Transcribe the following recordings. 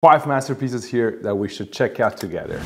5 masterpieces here that we should check out together.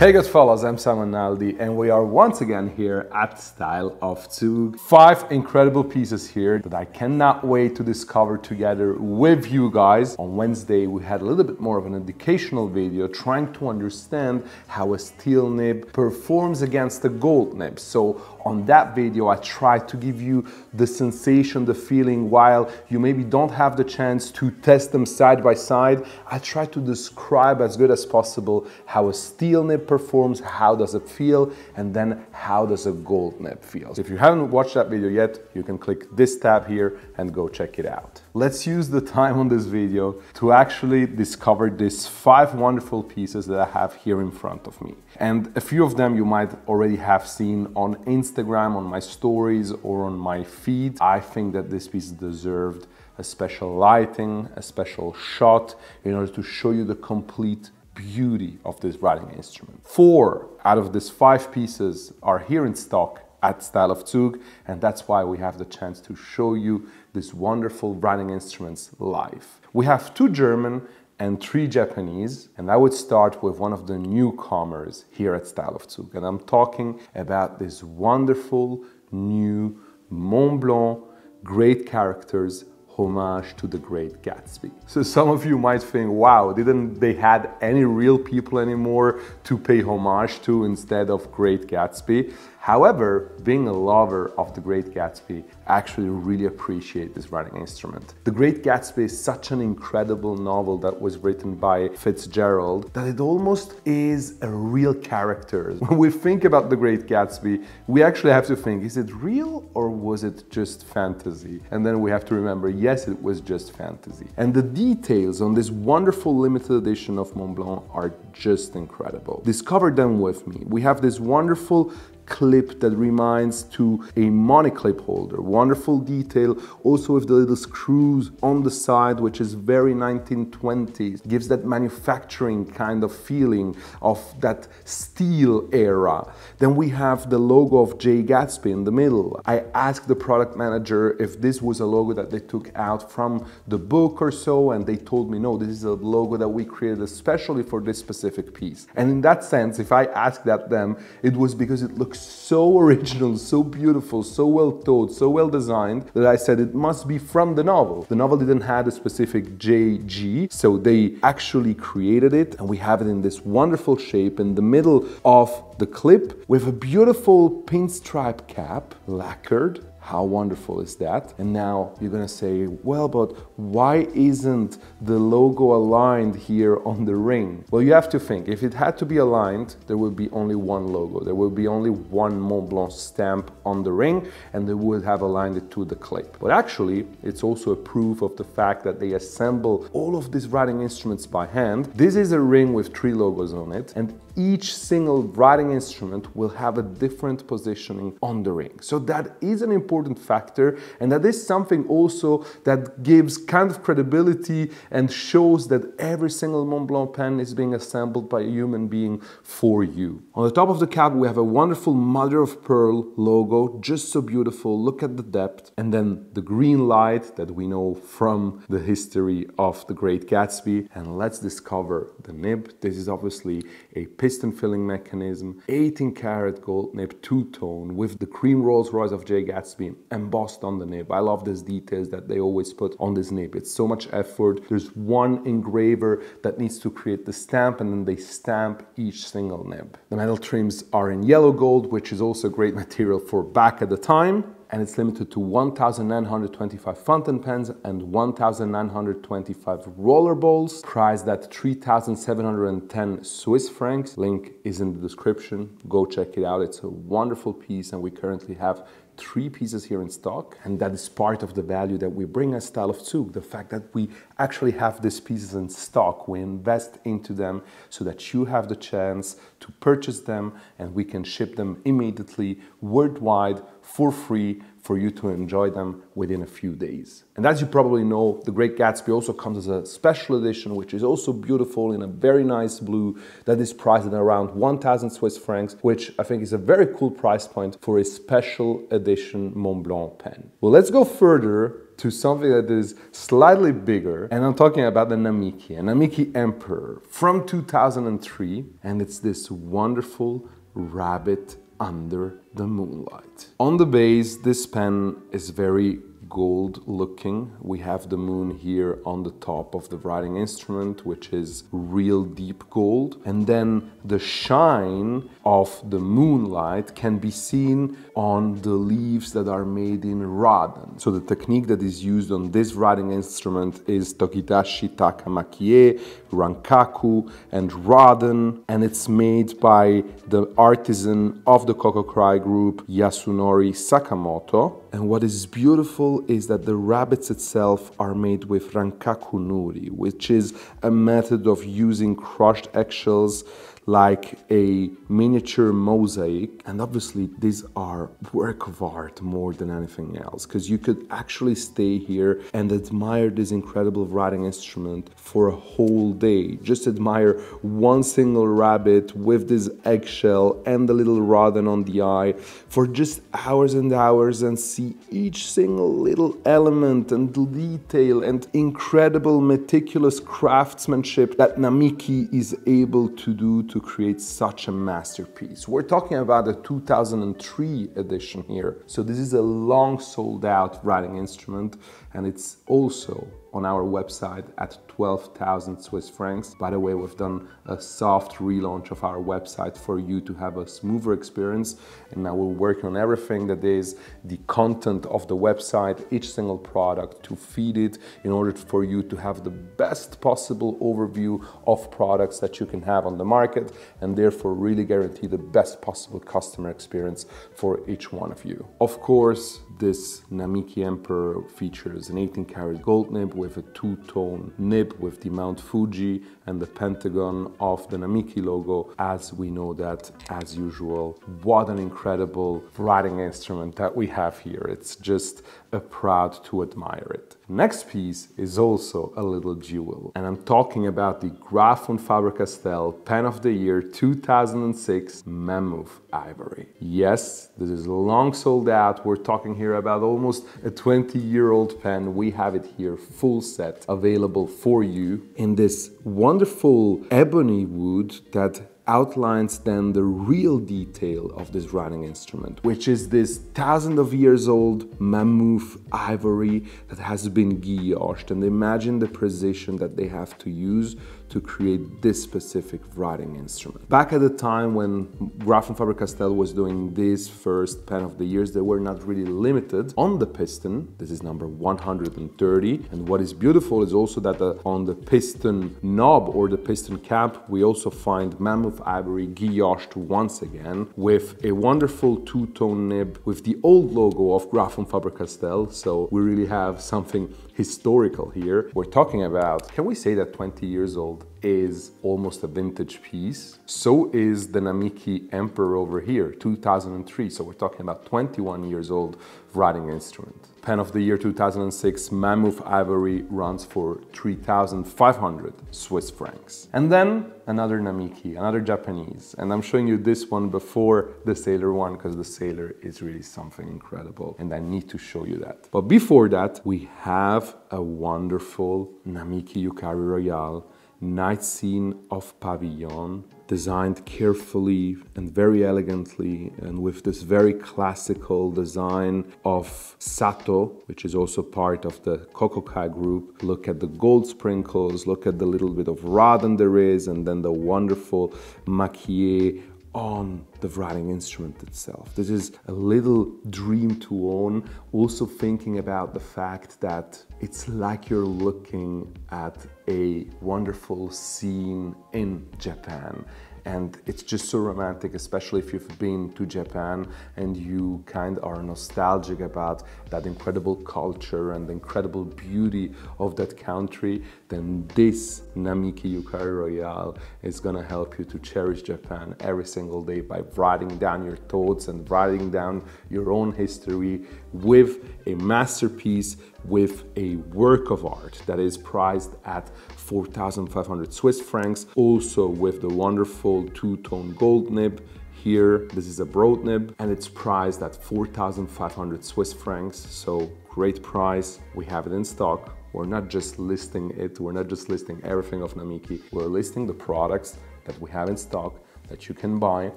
Hey Goodfellas, I'm Naldi and we are once again here at Style of Zug. 5 incredible pieces here that I cannot wait to discover together with you guys. On Wednesday we had a little bit more of an educational video trying to understand how a steel nib performs against a gold nib. So on that video I tried to give you the sensation, the feeling, while you maybe don't have the chance to test them side by side. I tried to describe as good as possible how a steel nib performs, how does it feel, and then how does a gold nib feel. If you haven't watched that video yet, you can click this tab here and go check it out. Let's use the time on this video to actually discover these 5 wonderful pieces that I have here in front of me. And a few of them you might already have seen on Instagram, on my stories, or on my feed. I think that this piece deserved a special lighting, a special shot in order to show you the complete beauty of this writing instrument. 4 out of these 5 pieces are here in stock at Style of Zug, and that's why we have the chance to show you these wonderful writing instruments live. We have 2 German and 3 Japanese, and I would start with one of the newcomers here at Style of Zug, and I'm talking about this wonderful new Montblanc Great Characters Homage to the Great Gatsby. So some of you might think, wow, didn't they had any real people anymore to pay homage to instead of Great Gatsby? However, being a lover of the Great Gatsby, I actually really appreciate this writing instrument. The Great Gatsby is such an incredible novel that was written by Fitzgerald that it almost is a real character. When we think about the Great Gatsby, we actually have to think, is it real or was it just fantasy? And then we have to remember, yes, it was just fantasy. And the details on this wonderful limited edition of Montblanc are just incredible. Discover them with me. We have this wonderful clip that reminds to a money clip holder. Wonderful detail, also with the little screws on the side, which is very 1920s. Gives that manufacturing kind of feeling of that steel era. Then we have the logo of J. Gatsby in the middle. I asked the product manager if this was a logo that they took out from the book or so, and they told me, no, this is a logo that we created especially for this specific piece. And in that sense, if I asked that them, it was because it looks so original, so beautiful, so well thought, so well designed that I said it must be from the novel. The novel didn't have a specific JG, so they actually created it, and we have it in this wonderful shape in the middle of the clip with a beautiful pinstripe cap, lacquered. How wonderful is that? And now you're gonna say, well, but why isn't the logo aligned here on the ring? Well, you have to think, if it had to be aligned, there would be only one logo. There would be only one Montblanc stamp on the ring, and they would have aligned it to the clip. But actually, it's also a proof of the fact that they assemble all of these writing instruments by hand. This is a ring with 3 logos on it, and each single writing instrument will have a different positioning on the ring. So that is an important factor, and that is something also that gives kind of credibility and shows that every single Montblanc pen is being assembled by a human being for you. On the top of the cap we have a wonderful mother of pearl logo, just so beautiful. Look at the depth, and then the green light that we know from the history of the Great Gatsby. And let's discover the nib. This is obviously a piston filling mechanism, 18 karat gold nib, 2-tone with the cream Rolls Royce of J. Gatsby embossed on the nib. I love these details that they always put on this nib. It's so much effort. There's one engraver that needs to create the stamp, and then they stamp each single nib. The metal trims are in yellow gold, which is also a great material for back at the time. And it's limited to 1,925 fountain pens and 1,925 roller balls, priced at 3,710 Swiss francs. Link is in the description. Go check it out. It's a wonderful piece, and we currently have 3 pieces here in stock, and that is part of the value that we bring as Style of Zug, the fact that we actually have these pieces in stock. We invest into them so that you have the chance to purchase them, and we can ship them immediately worldwide for free for you to enjoy them within a few days. And as you probably know, the Great Gatsby also comes as a special edition, which is also beautiful in a very nice blue that is priced at around 1,000 Swiss francs, which I think is a very cool price point for a special edition Montblanc pen. Well, let's go further to something that is slightly bigger, and I'm talking about the Namiki, a Namiki Emperor from 2003, and it's this wonderful rabbit under the moonlight. On the base, this pen is very gold looking. We have the moon here on the top of the writing instrument, which is real deep gold. And then the shine of the moonlight can be seen on the leaves that are made in raden. So the technique that is used on this writing instrument is Tokidashi Takamakie, Rankaku, and raden, and it's made by the artisan of the Kokokrai group, Yasunori Sakamoto. And what is beautiful is that the rabbits itself are made with Rankaku Nuri, which is a method of using crushed eggshells like a miniature mosaic. And obviously these are work of art more than anything else, because you could actually stay here and admire this incredible writing instrument for a whole day. Just admire one single rabbit with this eggshell and the little raden on the eye for just hours and hours, and see each single little element and detail and incredible meticulous craftsmanship that Namiki is able to do to create such a masterpiece. We're talking about a 2003 edition here. So this is a long sold out writing instrument, and it's also on our website at 12,000 Swiss francs. By the way, we've done a soft relaunch of our website for you to have a smoother experience. And now we're working on everything that is the content of the website, each single product, to feed it in order for you to have the best possible overview of products that you can have on the market, and therefore really guarantee the best possible customer experience for each one of you. Of course, this Namiki Emperor features an 18-karat gold nib with a two-tone nib with the Mount Fuji and the pentagon of the Namiki logo, as we know that, as usual. What an incredible writing instrument that we have here. It's just a proud to admire it. Next piece is also a little jewel, and I'm talking about the Graf von Faber-Castell Pen of the Year 2006 Mammoth Ivory. Yes, this is long sold out. We're talking here about almost a 20-year-old pen. We have it here full set available for you in this wonderful ebony wood that outlines then the real detail of this writing instrument, which is this thousands of years old mammoth ivory that has been guillotched. And imagine the precision that they have to use to create this specific writing instrument. Back at the time when Graf von Faber-Castell was doing this first pen of the years, they were not really limited on the piston. This is number 130. And what is beautiful is also that on the piston knob or the piston cap, we also find mammoth ivory guillotched once again with a wonderful two-tone nib with the old logo of Graf von Faber-Castell. So we really have something historical here. We're talking about, can we say that 20 years old is almost a vintage piece? So is the Namiki Emperor over here, 2003. So we're talking about 21 years old writing instrument. Pen of the Year 2006 Mammoth Ivory runs for 3,500 Swiss francs. And then another Namiki, another Japanese. And I'm showing you this one before the Sailor one, because the Sailor is really something incredible and I need to show you that. But before that, we have a wonderful Namiki Yukari Royale Night Scene of Pavilion, designed carefully and very elegantly, and with this very classical design of Sato, which is also part of the Kokokai group. Look at the gold sprinkles, look at the little bit of raden there is, and then the wonderful maquillé on the writing instrument itself. This is a little dream to own, also thinking about the fact that it's like you're looking at a wonderful scene in Japan. and it's just so romantic, especially if you've been to Japan and you kind of are nostalgic about that incredible culture and the incredible beauty of that country. Then this Namiki Yukari Royale is gonna help you to cherish Japan every single day by writing down your thoughts and writing down your own history with a masterpiece, with a work of art that is priced at 4,500 Swiss francs, also with the wonderful two-tone gold nib. Here, this is a broad nib, and it's priced at 4,500 Swiss francs, so great price. We have it in stock. We're not just listing it, we're not just listing everything of Namiki, we're listing the products that we have in stock that you can buy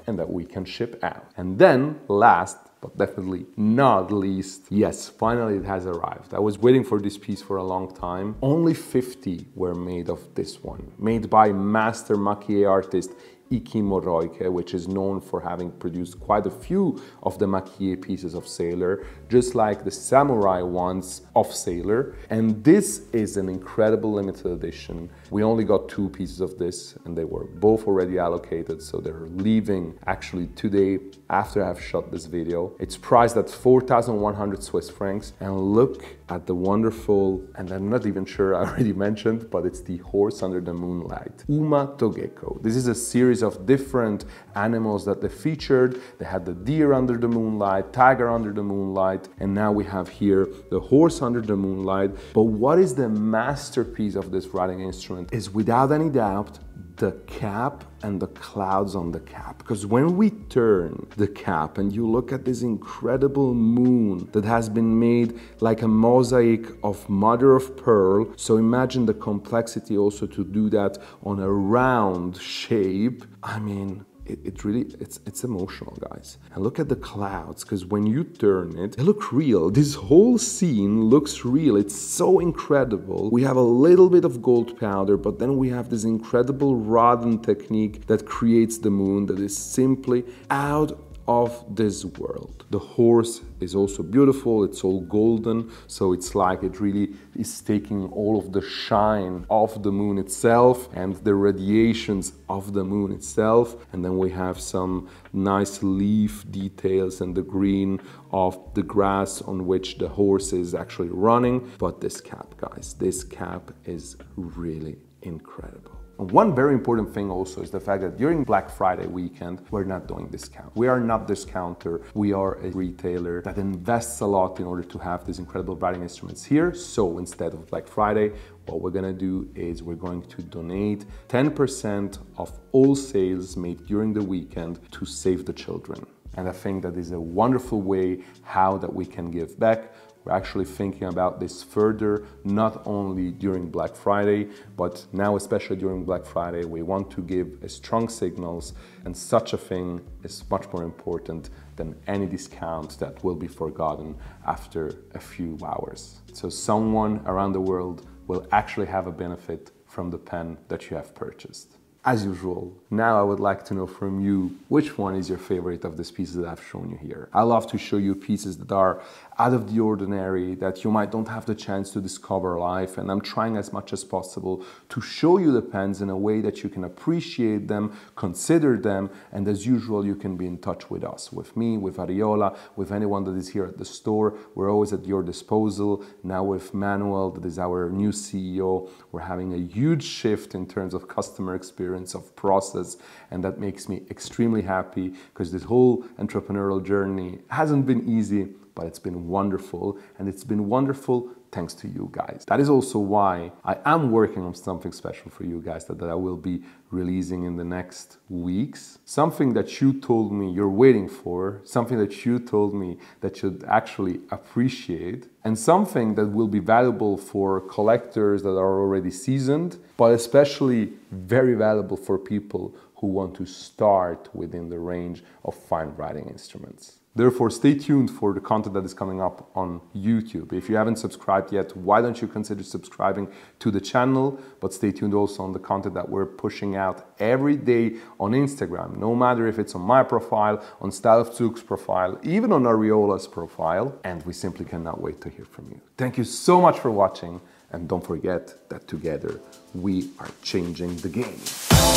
and that we can ship out. And then last, but definitely not least, yes, finally it has arrived. I was waiting for this piece for a long time. Only 50 were made of this one, made by master maquillé artist Ikimo, which is known for having produced quite a few of the maquillé pieces of Sailor, just like the samurai ones of Sailor. And this is an incredible limited edition. We only got 2 pieces of this, and they were both already allocated, so they're leaving actually today after I've shot this video. It's priced at 4,100 Swiss francs, and look at the wonderful, and I'm not even sure I already mentioned, but it's the horse under the moonlight, Uma Togeko. This is a series of different animals that they featured. They had the deer under the moonlight, tiger under the moonlight, and now we have here the horse under the moonlight. But what is the masterpiece of this writing instrument is without any doubt the cap and the clouds on the cap. Because when we turn the cap and you look at this incredible moon that has been made like a mosaic of mother of pearl, so imagine the complexity also to do that on a round shape. I mean, it's emotional, guys. And look at the clouds, because when you turn it, they look real. This whole scene looks real. It's so incredible. We have a little bit of gold powder, but then we have this incredible rodent technique that creates the moon that is simply out of this world. The horse is also beautiful, it's all golden, so it's like it really is taking all of the shine of the moon itself and the radiations of the moon itself. And then we have some nice leaf details and the green of the grass on which the horse is actually running. But this cap, guys, this cap is really incredible. One very important thing also is the fact that during Black Friday weekend, we're not doing discount. We are not discounter. We are a retailer that invests a lot in order to have these incredible writing instruments here. So instead of Black Friday, what we're gonna do is we're going to donate 10% of all sales made during the weekend to Save the Children. And I think that is a wonderful way how that we can give back. We're actually thinking about this further, not only during Black Friday, but now especially during Black Friday, we want to give a strong signals, and such a thing is much more important than any discount that will be forgotten after a few hours. So someone around the world will actually have a benefit from the pen that you have purchased. As usual, now I would like to know from you, which one is your favorite of these pieces that I've shown you here? I love to show you pieces that are out of the ordinary, that you might don't have the chance to discover live, and I'm trying as much as possible to show you the pens in a way that you can appreciate them, consider them, and as usual, you can be in touch with us, with me, with Ariola, with anyone that is here at the store. We're always at your disposal. Now with Manuel, that is our new CEO, we're having a huge shift in terms of customer experience, of process, and that makes me extremely happy because this whole entrepreneurial journey hasn't been easy, but it's been wonderful, and it's been wonderful thanks to you guys. That is also why I am working on something special for you guys that I will be releasing in the next weeks. Something that you told me you're waiting for, something that you told me that you'd actually appreciate, and something that will be valuable for collectors that are already seasoned, but especially very valuable for people who want to start within the range of fine writing instruments. Therefore, stay tuned for the content that is coming up on YouTube. If you haven't subscribed yet, why don't you consider subscribing to the channel? But stay tuned also on the content that we're pushing out every day on Instagram, no matter if it's on my profile, on Style of Zug's profile, even on Ariola's profile. And we simply cannot wait to hear from you. Thank you so much for watching. And don't forget that together we are changing the game.